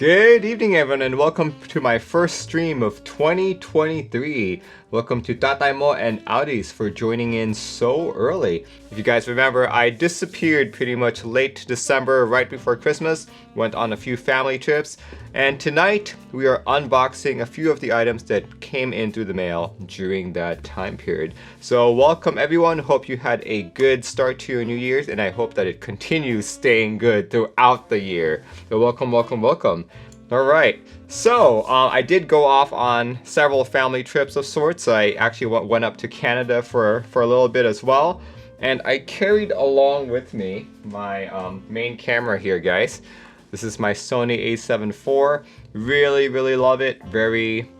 Good evening everyone and welcome to my first stream of 2023. Welcome to Tatay Mo and Audis for joining in so early. If you guys remember, I disappeared pretty much late December, right before Christmas, went on a few family trips, and tonight we are unboxing a few of the items that came in through the mail during that time period. So welcome everyone, hope you had a good start to your New Year's and I hope that it continues staying good throughout the year. So welcome. Alright, so I did go off on several family trips of sorts. I actually went up to Canada for a little bit as well. And I carried along with me my main camera here, guys. This is my Sony a7 IV. Really love it. Very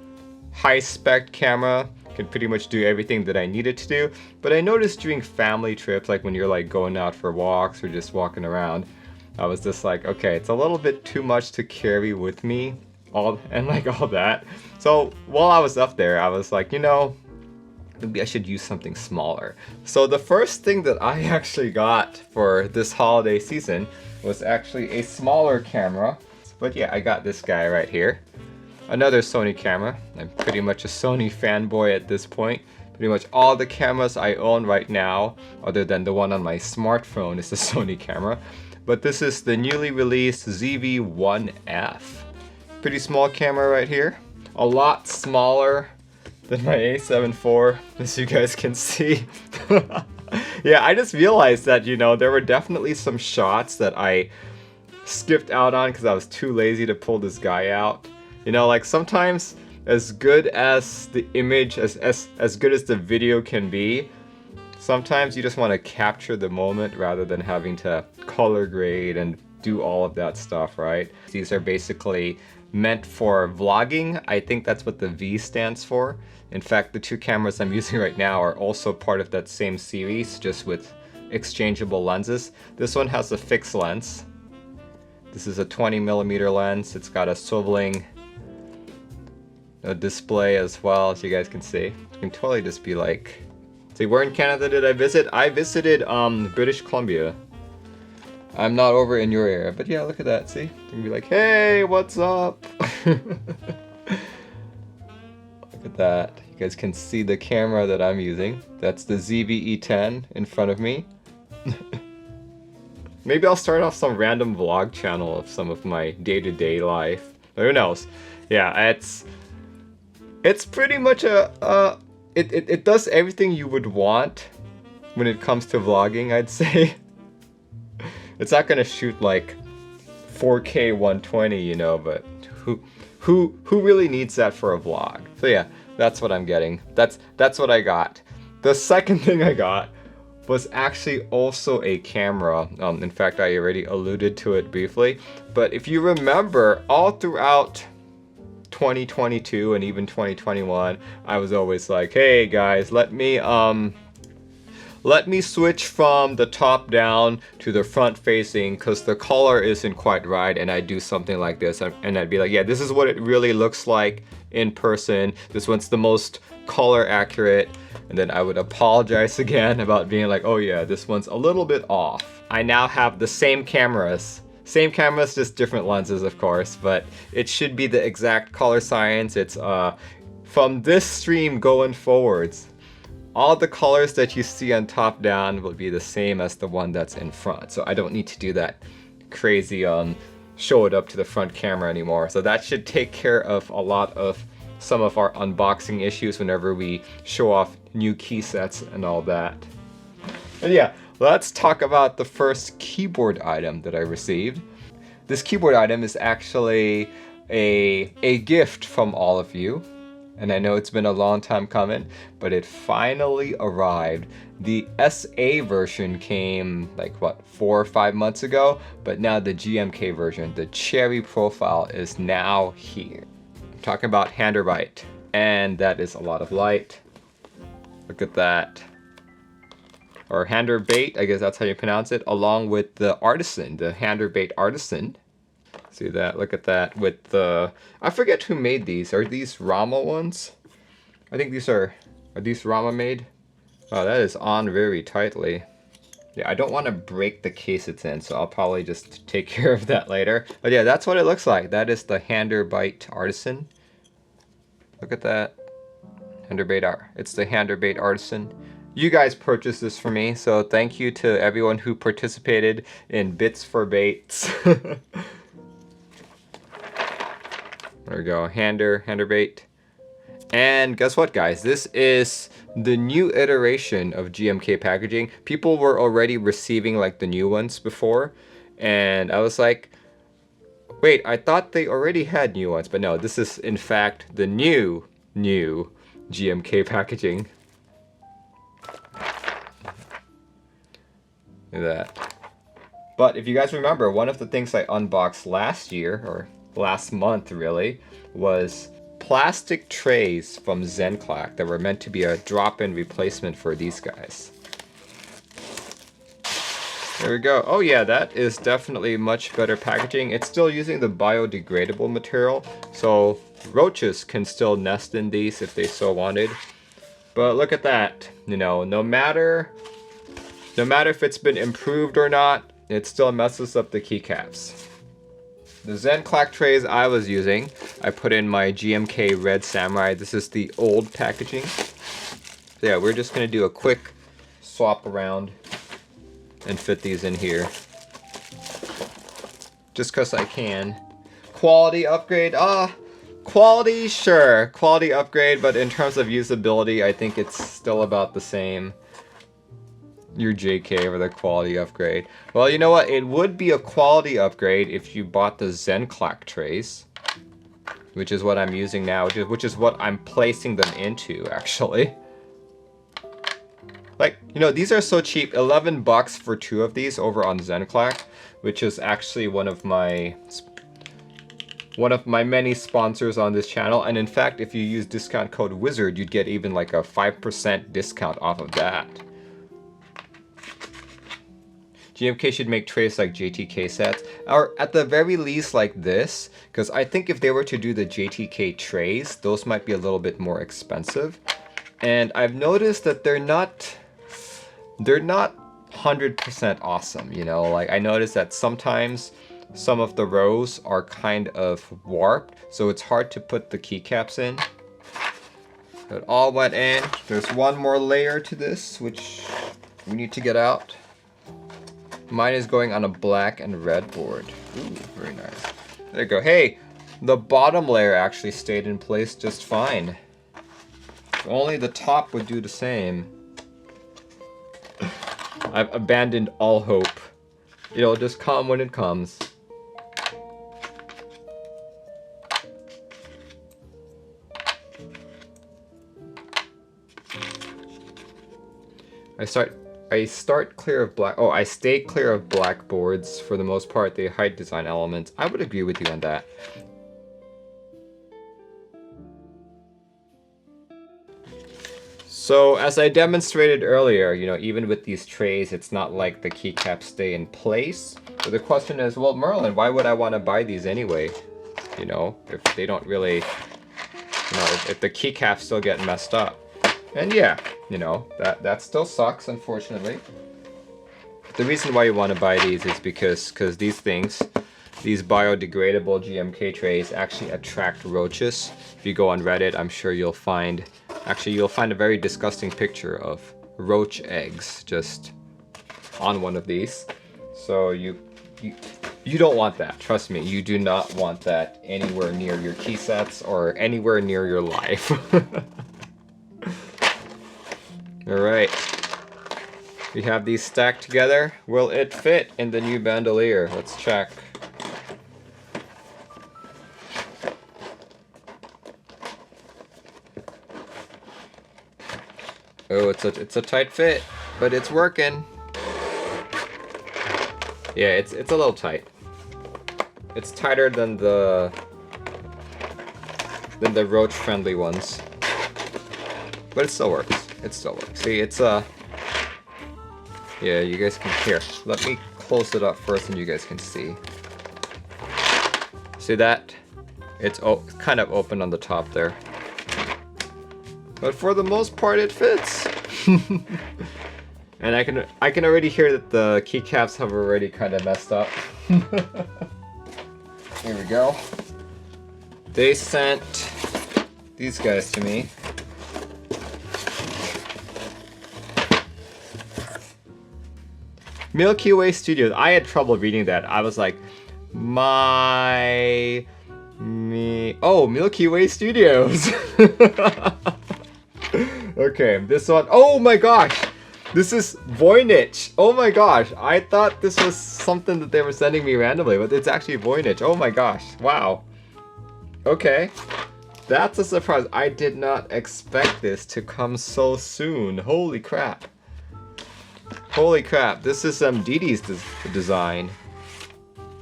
high spec camera. Can pretty much do everything that I needed to do. But I noticed during family trips, like when you're like going out for walks or just walking around, I was just like, okay, it's a little bit too much to carry with me, all that. So while I was up there, I was like, you know, maybe I should use something smaller. So the first thing that I actually got for this holiday season was actually a smaller camera. But yeah, I got this guy right here. Another Sony camera. I'm pretty much a Sony fanboy at this point. Pretty much all the cameras I own right now, other than the one on my smartphone, is a Sony camera. But this is the newly released ZV-1F. Pretty small camera right here. A lot smaller than my a7 IV, as you guys can see. Yeah, I just realized that, you know, there were definitely some shots that I skipped out on because I was too lazy to pull this guy out. You know, like sometimes as good as the image, as good as the video can be, sometimes you just want to capture the moment rather than having to color grade and do all of that stuff, right? These are basically meant for vlogging. I think that's what the V stands for. In fact, the two cameras I'm using right now are also part of that same series, just with exchangeable lenses. This one has a fixed lens. This is a 20mm lens. It's got a swiveling display as well, as you guys can see. You can totally just be like, see, where in Canada did I visit? I visited British Columbia. I'm not over in your area, but yeah, look at that, see? You can be like, hey, what's up? Look at that. You guys can see the camera that I'm using. That's the ZV-E10 in front of me. Maybe I'll start off some random vlog channel of some of my day-to-day life. Who knows? Yeah, it's pretty much it does everything you would want when it comes to vlogging, I'd say. It's not gonna shoot like 4K 120, you know, but who really needs that for a vlog? So yeah, that's what I'm getting. That's what I got. The second thing I got was actually also a camera. In fact, I already alluded to it briefly. But if you remember, all throughout 2022 and even 2021, I was always like, hey guys, let me switch from the top down to the front facing because the color isn't quite right, and I do something like this and I'd be like, yeah, this is what it really looks like in person. This one's the most color accurate, and then I would apologize again about being like, oh yeah, this one's a little bit off. I now have the same cameras, just different lenses, of course, but it should be the exact color science. It's from this stream going forwards, all the colors that you see on top down will be the same as the one that's in front. So I don't need to do that crazy show it up to the front camera anymore. So that should take care of a lot of some of our unboxing issues whenever we show off new keysets and all that. And yeah, let's talk about the first keyboard item that I received. This keyboard item is actually a gift from all of you. And I know it's been a long time coming, but it finally arrived. The SA version came like, what, 4 or 5 months ago? But now the GMK version, the Cherry profile, is now here. I'm talking about Handerbite. And that is a lot of light. Look at that. Or Handerbait, I guess that's how you pronounce it, along with the Artisan, the Handerbait Artisan. See that? Look at that with the... I forget who made these. Are these Rama ones? I think these are these Rama made? Oh, that is on very tightly. Yeah, I don't want to break the case it's in, so I'll probably just take care of that later. But yeah, that's what it looks like. That is the Handerbite Artisan. Look at that. Handerbait Art. It's the Handerbait Artisan. You guys purchased this for me, so thank you to everyone who participated in Bits for Baits. There we go, Handerbait. And guess what, guys? This is the new iteration of GMK packaging. People were already receiving like the new ones before, and I was like, wait, I thought they already had new ones, but no, this is in fact the new GMK packaging. Look at that. But if you guys remember, one of the things I unboxed last year, or last month really, was plastic trays from Zenclack that were meant to be a drop-in replacement for these guys. There we go. Oh yeah, that is definitely much better packaging. It's still using the biodegradable material, so roaches can still nest in these if they so wanted. But look at that. You know, no matter if it's been improved or not, it still messes up the keycaps. The Zenclack trays I was using, I put in my GMK Red Samurai. This is the old packaging. So yeah, we're just gonna do a quick swap around and fit these in here. Just cause I can. Quality upgrade, quality, sure. Quality upgrade, but in terms of usability, I think it's still about the same. Your JK over the quality upgrade. Well, you know what? It would be a quality upgrade if you bought the Zenclack trays, which is what I'm using now, which is what I'm placing them into, actually. Like, you know, these are so cheap. 11 bucks for 2 of these over on Zenclack, which is actually one of my many sponsors on this channel. And in fact, if you use discount code WIZARD, you'd get even like a 5% discount off of that. GMK should make trays like JT Keysets, or at the very least like this, because I think if they were to do the JTK trays, those might be a little bit more expensive. And I've noticed that they're not 100% awesome, you know? Like, I noticed that sometimes some of the rows are kind of warped, so it's hard to put the keycaps in. It all went in. There's one more layer to this, which we need to get out. Mine is going on a black and red board. Ooh, very nice. There you go. Hey, the bottom layer actually stayed in place just fine. If only the top would do the same. I've abandoned all hope. It'll just come when it comes. I start clear of black. Oh, I stay clear of black boards for the most part. They hide design elements. I would agree with you on that. So as I demonstrated earlier, you know, even with these trays, it's not like the keycaps stay in place. So the question is, well, Merlin, why would I want to buy these anyway? You know, if they don't really, you know, if the keycaps still get messed up. And yeah, you know, that still sucks, unfortunately. The reason why you want to buy these is because these things, these biodegradable GMK trays actually attract roaches. If you go on Reddit, I'm sure you'll find, actually you'll find a very disgusting picture of roach eggs just on one of these. So you don't want that, trust me, you do not want that anywhere near your Keysets or anywhere near your life. Alright, we have these stacked together. Will it fit in the new bandolier? Let's check. Oh, it's a tight fit, but it's working. Yeah, it's a little tight. It's tighter than the roach friendly ones. But it still works. It still works. See, it's yeah, you guys can hear. Let me close it up first and you guys can see. See that? It's kind of open on the top there. But for the most part, it fits. And I can already hear that the keycaps have already kind of messed up. Here we go. They sent these guys to me. Milky Way Studios. I had trouble reading that. I was like, oh, Milky Way Studios. Okay, this one. Oh my gosh. This is Voynich. Oh my gosh. I thought this was something that they were sending me randomly, but it's actually Voynich. Oh my gosh. Wow. Okay. That's a surprise. I did not expect this to come so soon. Holy crap. Holy crap. This is Didi's design.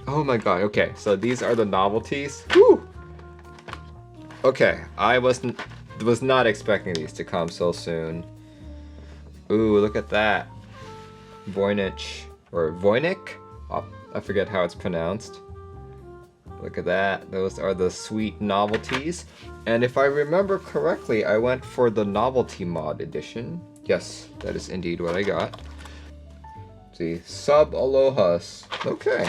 Oh my god. Okay, so these are the novelties. Whew. Okay, I was not expecting these to come so soon. Ooh, look at that. Voynich, or Voynich? Oh, I forget how it's pronounced. Look at that. Those are the sweet novelties. And if I remember correctly, I went for the novelty mod edition. Yes, that is indeed what I got. Let's see, Sub Alohas. Okay.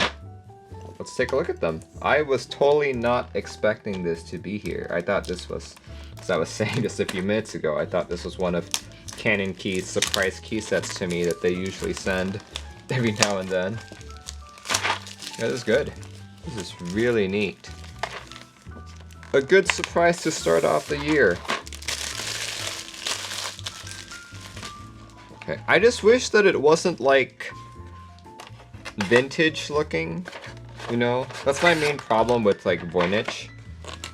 Let's take a look at them. I was totally not expecting this to be here. I thought this was, as I was saying just a few minutes ago, I thought this was one of Canon Key's surprise key sets to me that they usually send every now and then. Yeah, this is good. This is really neat. A good surprise to start off the year. Okay, I just wish that it wasn't like vintage looking, you know? That's my main problem with like Voynich,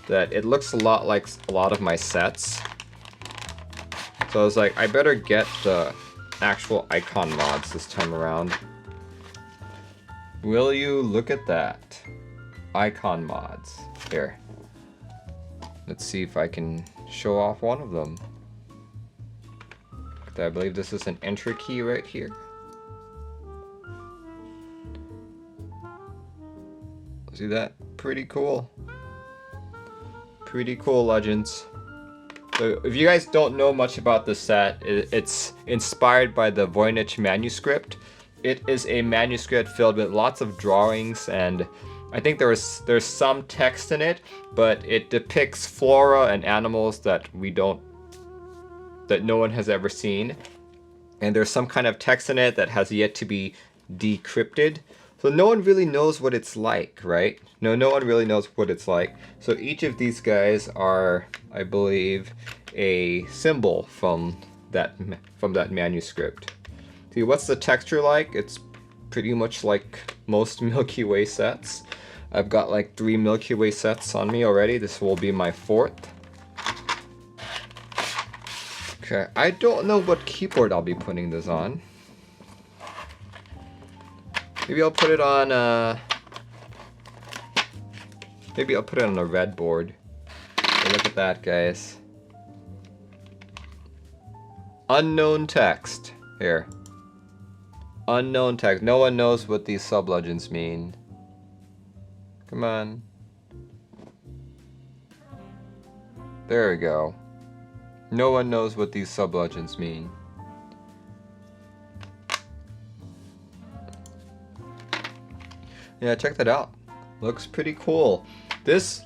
that it looks a lot like a lot of my sets. So I was like, I better get the actual icon mods this time around. Will you look at that? Icon mods. Here. Let's see if I can show off one of them. I believe this is an entry key right here. See that? Pretty cool. Pretty cool, Legends. So if you guys don't know much about this set, it's inspired by the Voynich manuscript. It is a manuscript filled with lots of drawings, and I think there's some text in it, but it depicts flora and animals that no one has ever seen. And there's some kind of text in it that has yet to be decrypted. So no one really knows what it's like, right? No one really knows what it's like. So each of these guys are, I believe, a symbol from that manuscript. See, what's the texture like? It's pretty much like most Milky Way sets. I've got like 3 Milky Way sets on me already. This will be my 4th. Okay, I don't know what keyboard I'll be putting this on. Maybe I'll put it on maybe I'll put it on a red board. Okay, look at that, guys. Unknown text. Here. Unknown text. No one knows what these sub-legends mean. Come on. There we go. No one knows what these sub-legends mean. Yeah, check that out. Looks pretty cool. This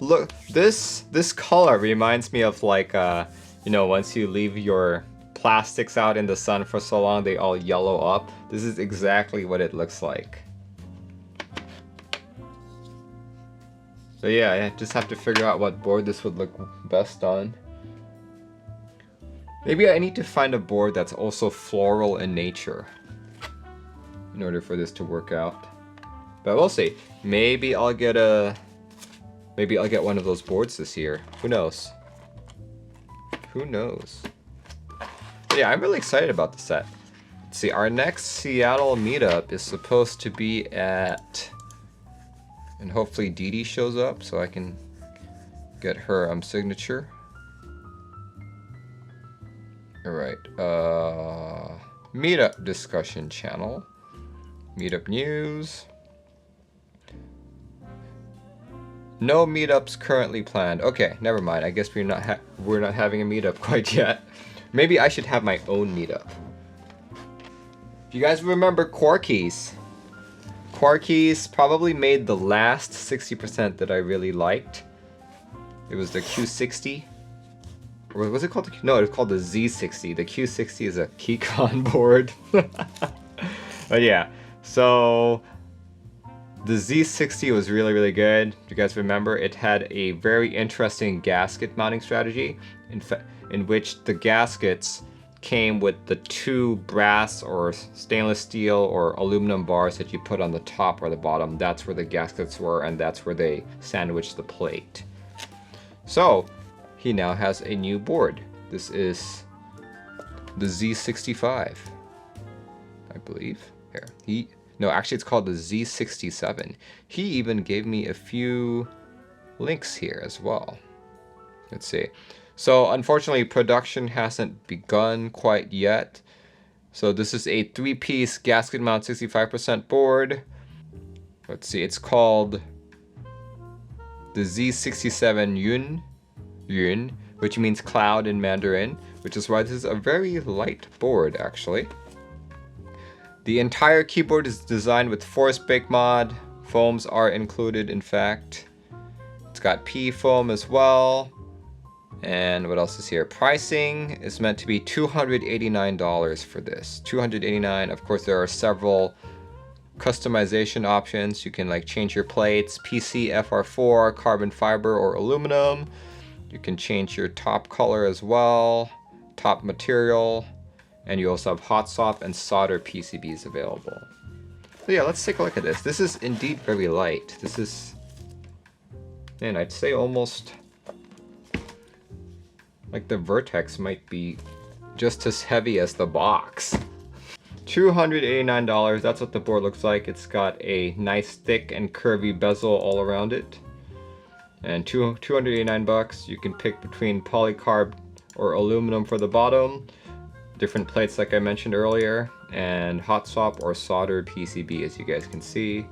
color reminds me of like you know, once you leave your plastics out in the sun for so long, they all yellow up. This is exactly what it looks like. So yeah, I just have to figure out what board this would look best on. Maybe I need to find a board that's also floral in nature in order for this to work out. But we'll see. Maybe I'll get one of those boards this year. Who knows? Who knows? But yeah, I'm really excited about the set. Let's see, our next Seattle meetup is supposed to be at, and hopefully Didi shows up so I can get her signature. Alright, meetup discussion channel. Meetup news. No meetups currently planned. Okay, never mind. I guess we're not having a meetup quite yet. Maybe I should have my own meetup. If you guys remember Quarkeys, Quarkeys probably made the last 60% that I really liked. It was the Q60. Or was it called the, no, it was called the Z60. The Q60 is a Keycon board. But yeah, so the Z60 was really, really good. If you guys remember, it had a very interesting gasket mounting strategy in which the gaskets came with the two brass or stainless steel or aluminum bars that you put on the top or the bottom. That's where the gaskets were, and that's where they sandwiched the plate. So he now has a new board. This is the Z65, I believe. Here, no, actually it's called the Z67. He even gave me a few links here as well. Let's see. So unfortunately, production hasn't begun quite yet. So this is a 3-piece gasket mount 65% board. Let's see, it's called the Z67 Yun, which means cloud in Mandarin, which is why this is a very light board actually. The entire keyboard is designed with forest bake mod. Foams are included, in fact. It's got P foam as well. And what else is here? Pricing is meant to be $289 for this. $289. Of course, there are several customization options. You can like change your plates, PC, FR4, carbon fiber, or aluminum. You can change your top color as well, top material, and you also have hot swap and solder PCBs available. So yeah, let's take a look at this. This is indeed very light. This is, man, I'd say almost like the Vertex might be just as heavy as the box. $289, that's what the board looks like. It's got a nice thick and curvy bezel all around it. And $289, you can pick between polycarb or aluminum for the bottom, different plates like I mentioned earlier, and hot swap or solder PCB, as you guys can see.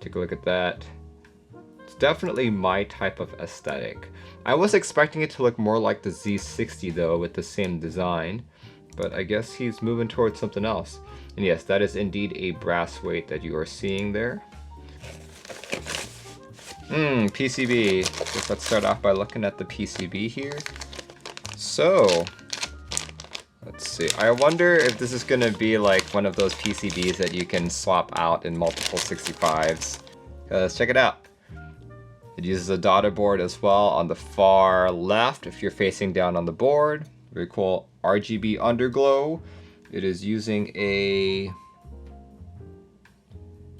Take a look at that. It's definitely my type of aesthetic. I was expecting it to look more like the Z60 though, with the same design, but I guess he's moving towards something else. And yes, that is indeed a brass weight that you are seeing there. PCB. Guess let's start off by looking at the PCB here. So, let's see. I wonder if this is going to be like one of those PCBs that you can swap out in multiple 65s. Let's check it out. It uses a daughter board as well on the far left if you're facing down on the board. Very cool RGB underglow. It is using a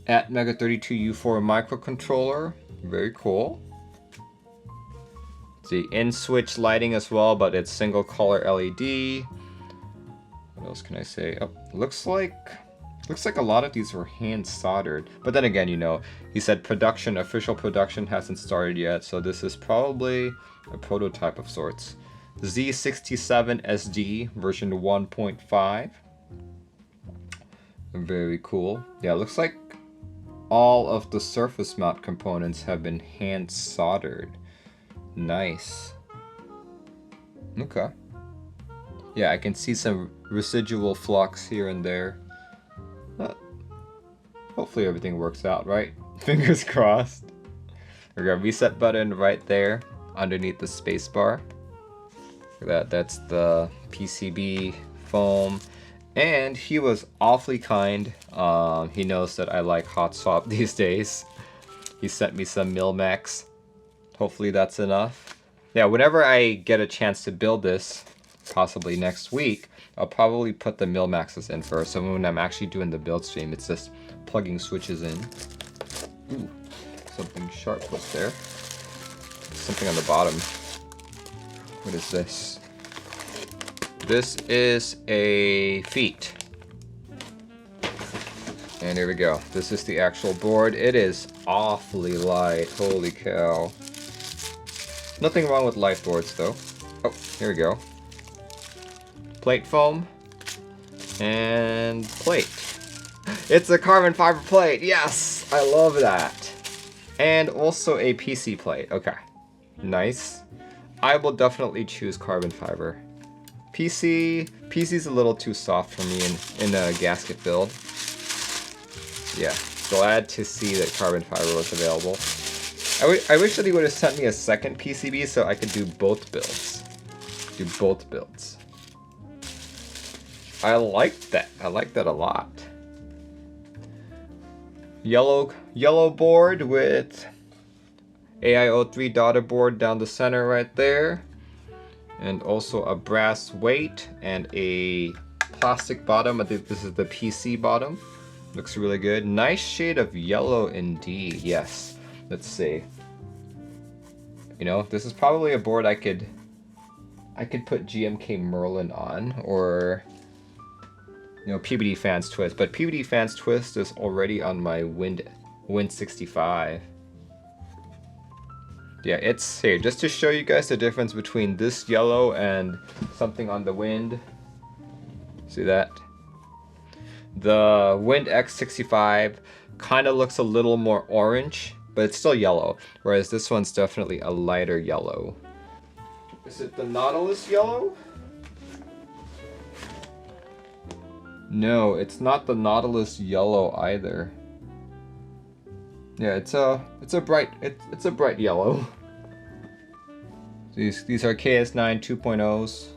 Atmega32U4 microcontroller. Very cool. It's the in-switch lighting as well, but it's single color LED. What else can I say? Oh, looks like a lot of these were hand soldered. But then again, you know, he said official production hasn't started yet, so this is probably a prototype of sorts. Z67 SD version 1.5. Very cool. Yeah, it looks like all of the surface mount components have been hand soldered. Nice. Okay. Yeah, I can see some residual flux here and there. Hopefully everything works out, right? Fingers crossed. We got a reset button right there underneath the spacebar. That's the PCB foam. And he was awfully kind. He knows that I like hot swap these days. He sent me some Milmax. Hopefully that's enough. Yeah, whenever I get a chance to build this, possibly next week, I'll probably put the Milmaxes in first. So when I'm actually doing the build stream, it's just plugging switches in. Ooh, something sharp was there. Something on the bottom. What is this? This is a feet. And here we go. This is the actual board. It is awfully light. Holy cow. Nothing wrong with light boards though. Oh, here we go. Plate foam. And plate. It's a carbon fiber plate. Yes! I love that. And also a PC plate. Okay. Nice. I will definitely choose carbon fiber. PC's a little too soft for me in a gasket build. Yeah, glad to see that carbon fiber was available. I wish that he would have sent me a second PCB so I could do both builds. I like that. I like that a lot. Yellow board with AIO3 daughter board down the center right there. And also a brass weight and a plastic bottom. I think this is the PC bottom. Looks really good. Nice shade of yellow indeed. Yes. Let's see. You know, this is probably a board I could put GMK Merlin on, or you know, PBD Fans Twist. But PBD Fans Twist is already on my Win 65. Yeah, it's here just to show you guys the difference between this yellow and something on the Wind. See that? The Wind X65 kind of looks a little more orange, but it's still yellow, whereas this one's definitely a lighter yellow. Is it the Nautilus yellow? No, it's not the Nautilus yellow either. Yeah, it's a bright yellow. These are KS9 2.0s.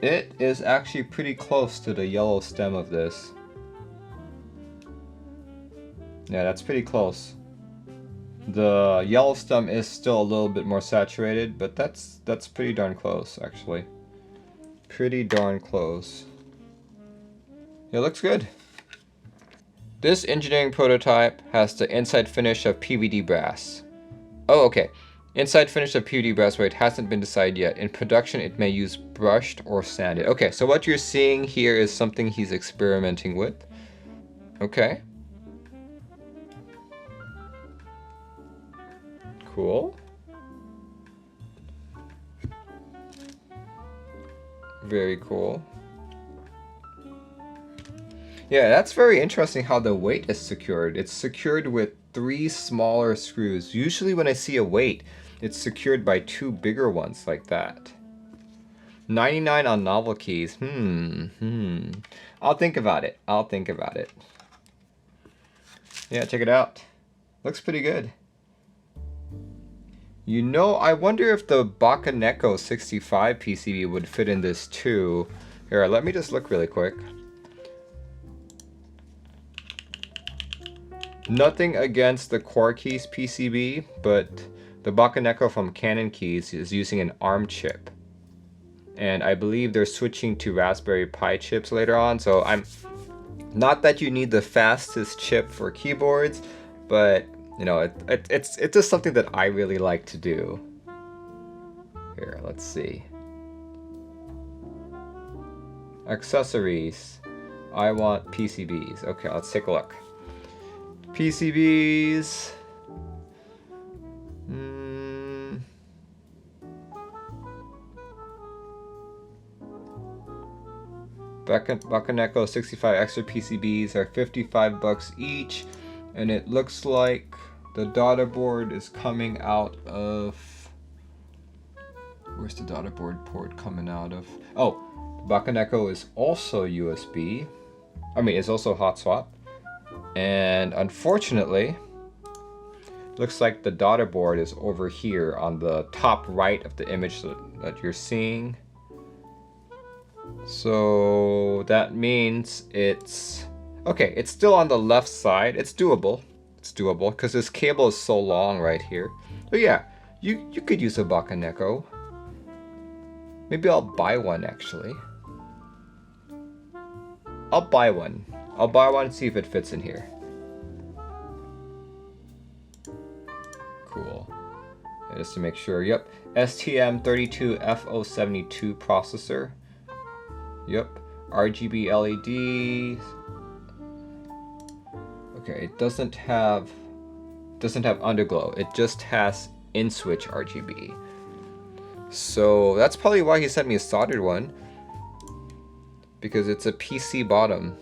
It is actually pretty close to the yellow stem of this. Yeah, that's pretty close. The yellow stem is still a little bit more saturated, but that's pretty darn close actually. Pretty darn close. It looks good. This engineering prototype has the inside finish of PVD brass. Oh, okay. Inside finish of PVD brass weight hasn't been decided yet. In production, it may use brushed or sanded. Okay, so what you're seeing here is something he's experimenting with. Okay. Cool. Very cool. Yeah, that's very interesting how the weight is secured. It's secured with 3 smaller screws. Usually when I see a weight, it's secured by 2 bigger ones like that. 99 on novel keys. I'll think about it. Yeah, check it out. Looks pretty good. You know, I wonder if the Bakaneko 65 PCB would fit in this too. Here, let me just look really quick. Nothing against the Quarkeys PCB, but the Bakaneko from Canon Keys is using an ARM chip. And I believe they're switching to Raspberry Pi chips later on, so I'm... Not that you need the fastest chip for keyboards, but, you know, it's just something that I really like to do. Here, let's see. Accessories. I want PCBs. Okay, let's take a look. PCBs. Bakaneko 65 extra PCBs are $55 each, and it looks like the daughter board is coming out of... Where's the daughter board port coming out of? Oh, Bakaneko is also USB. I mean, it's also hot swap. And unfortunately, looks like the daughter board is over here on the top right of the image that you're seeing. So that means it's okay. It's still on the left side. It's doable. It's doable because this cable is so long right here. But yeah, you could use a Bakaneko. Maybe I'll buy one actually. I'll buy one and see if it fits in here. Cool. Yeah, just to make sure. Yep. STM32F072 processor. Yep. RGB LEDs. Okay, it doesn't have underglow. It just has in-switch RGB. So that's probably why he sent me a soldered one. Because it's a PC bottom.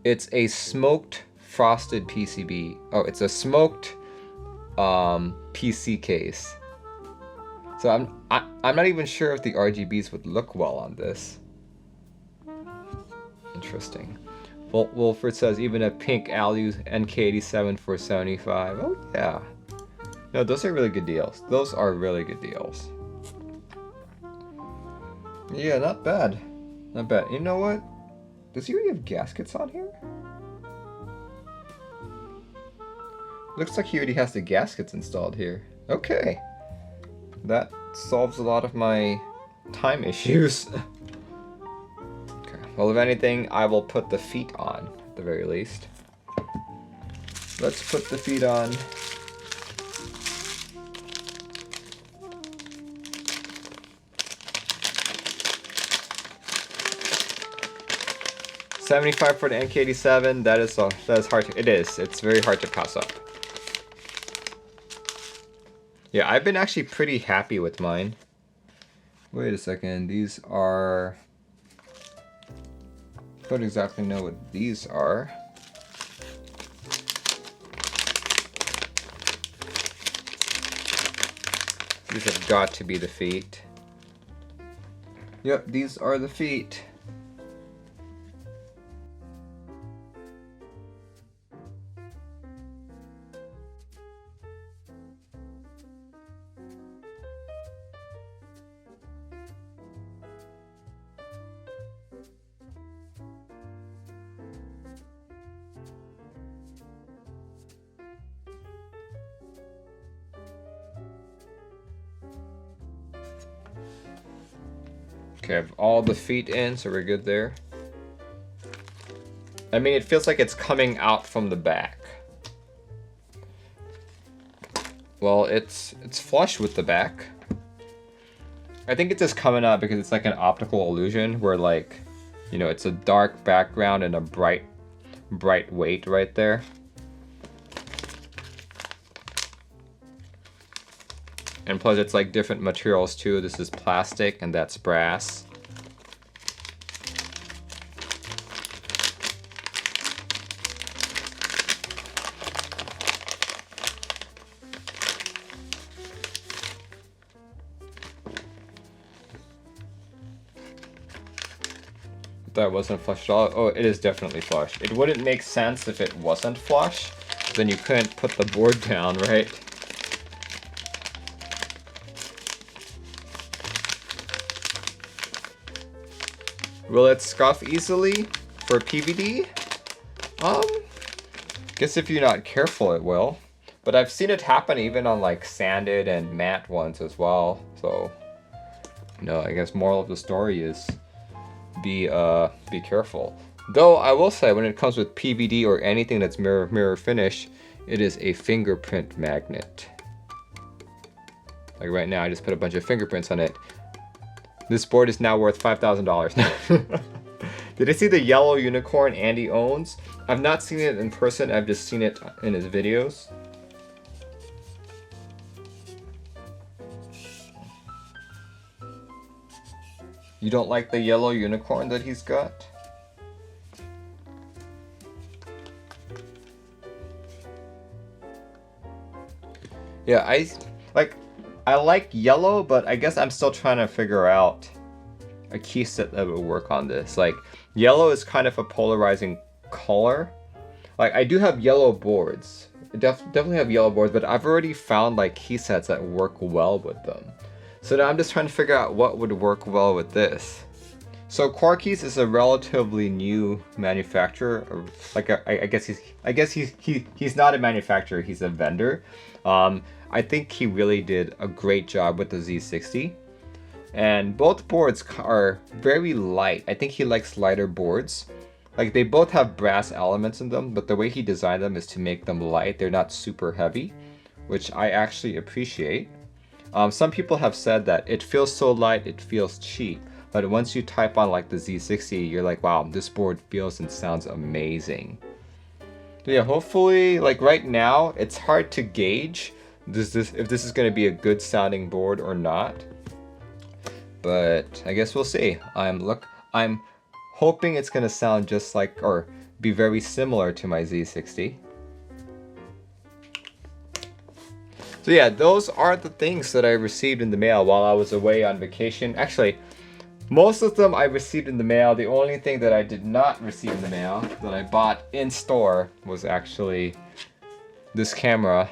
It's a smoked frosted PCB. Oh, it's a smoked PC case. So I'm not even sure if the RGBs would look well on this. Interesting. Well, Wolford says even a pink Alu NK87 for 75. Oh yeah. No, those are really good deals. Those are really good deals. Yeah, not bad. Not bad. You know what? Does he already have gaskets on here? Looks like he already has the gaskets installed here. Okay. That solves a lot of my time issues. Okay. Well, if anything, I will put the feet on, at the very least. Let's put the feet on. $75 for the NK87. That is hard. It's very hard to pass up. Yeah, I've been actually pretty happy with mine. Wait a second, these are... I don't exactly know what these are. These have got to be the feet. Yep, these are the feet. Okay, I have all the feet in, so we're good there. I mean, it feels like it's coming out from the back. Well, it's flush with the back. I think it's just coming out because it's like an optical illusion where, like, you know, it's a dark background and a bright weight right there. And plus it's like different materials too. This is plastic and that's brass. That wasn't flush at all. Oh, it is definitely flush. It wouldn't make sense if it wasn't flush. Then you couldn't put the board down, right? Will it scuff easily for PVD? Guess if you're not careful it will. But I've seen it happen even on like sanded and matte ones as well. So, you know, I guess moral of the story is be careful. Though I will say when it comes with PVD or anything that's mirror finish, it is a fingerprint magnet. Like right now I just put a bunch of fingerprints on it. This board is now worth $5,000. Did I see the yellow unicorn Andy owns? I've not seen it in person, I've just seen it in his videos. You don't like the yellow unicorn that he's got? Yeah, I like yellow, but I guess I'm still trying to figure out a key set that would work on this. Like, yellow is kind of a polarizing color. Like, I do have yellow boards. I definitely have yellow boards, but I've already found like key sets that work well with them. So now I'm just trying to figure out what would work well with this. So Quarkeys is a relatively new manufacturer. Like I guess he's not a manufacturer. He's a vendor. I think he really did a great job with the Z60. And both boards are very light. I think he likes lighter boards. Like they both have brass elements in them, but the way he designed them is to make them light. They're not super heavy, which I actually appreciate. Some people have said that it feels so light, it feels cheap. But once you type on like the Z60, you're like, wow, this board feels and sounds amazing. So yeah, hopefully, like right now, it's hard to gauge if this is going to be a good sounding board or not. But I guess we'll see. I'm hoping it's going to sound just like, or be very similar to my Z60. So yeah, those are the things that I received in the mail while I was away on vacation. Actually, most of them I received in the mail. The only thing that I did not receive in the mail that I bought in store was actually this camera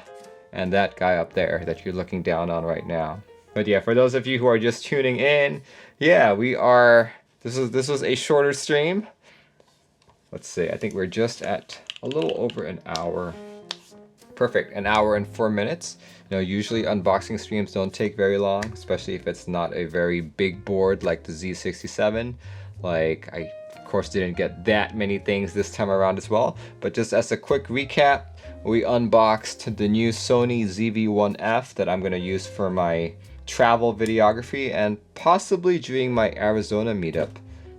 and that guy up there that you're looking down on right now. But yeah, for those of you who are just tuning in, yeah, we are, this was a shorter stream. Let's see, I think we're just at a little over an hour. Perfect, an hour and 4 minutes. You know, usually unboxing streams don't take very long, especially if it's not a very big board like the Z67. Like, I of course didn't get that many things this time around as well, but just as a quick recap, we unboxed the new Sony ZV-1F that I'm going to use for my travel videography and possibly during my Arizona meetup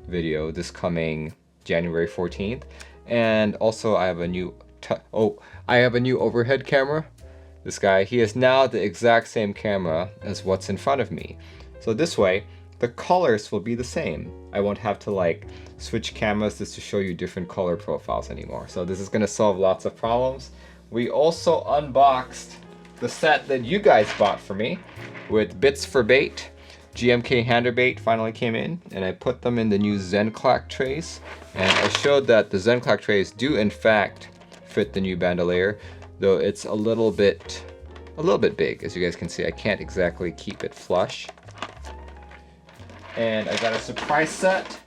video this coming January 14th. And also I have a new overhead camera. This guy, he is now the exact same camera as what's in front of me. So this way, the colors will be the same. I won't have to like switch cameras just to show you different color profiles anymore. So this is gonna solve lots of problems. We also unboxed the set that you guys bought for me with bits for bait. GMK hander bait finally came in, and I put them in the new Zenclack trays. And I showed that the Zenclack trays do in fact fit the new bandolier, though it's a little bit big. As you guys can see, I can't exactly keep it flush. And I got a surprise set.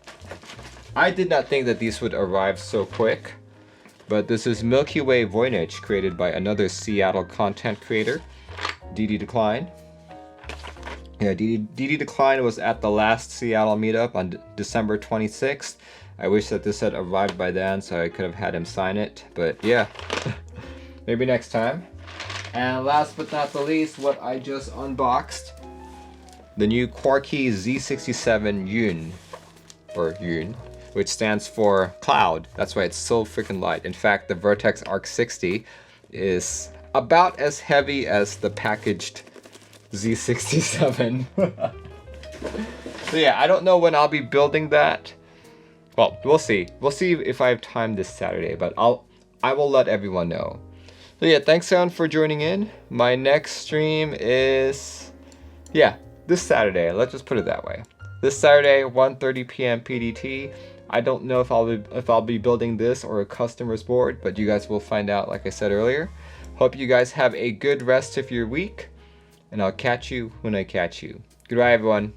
I did not think that these would arrive so quick, but this is Milky Way Voynich, created by another Seattle content creator, DD Decline. Yeah, DD Decline was at the last Seattle meetup on December 26th. I wish that this had arrived by then so I could have had him sign it, but yeah, maybe next time. And last but not the least, what I just unboxed, the new Quarkeys Z67 Yun, which stands for cloud. That's why it's so freaking light. In fact, the Vertex Arc 60 is about as heavy as the packaged Z67. So yeah, I don't know when I'll be building that. Well, we'll see. We'll see if I have time this Saturday, but I will let everyone know. So yeah, thanks everyone for joining in. My next stream is, yeah, this Saturday. Let's just put it that way. This Saturday, 1:30 p.m. PDT. I don't know if I'll be building this or a customer's board, but you guys will find out like I said earlier. Hope you guys have a good rest of your week, and I'll catch you when I catch you. Goodbye, everyone.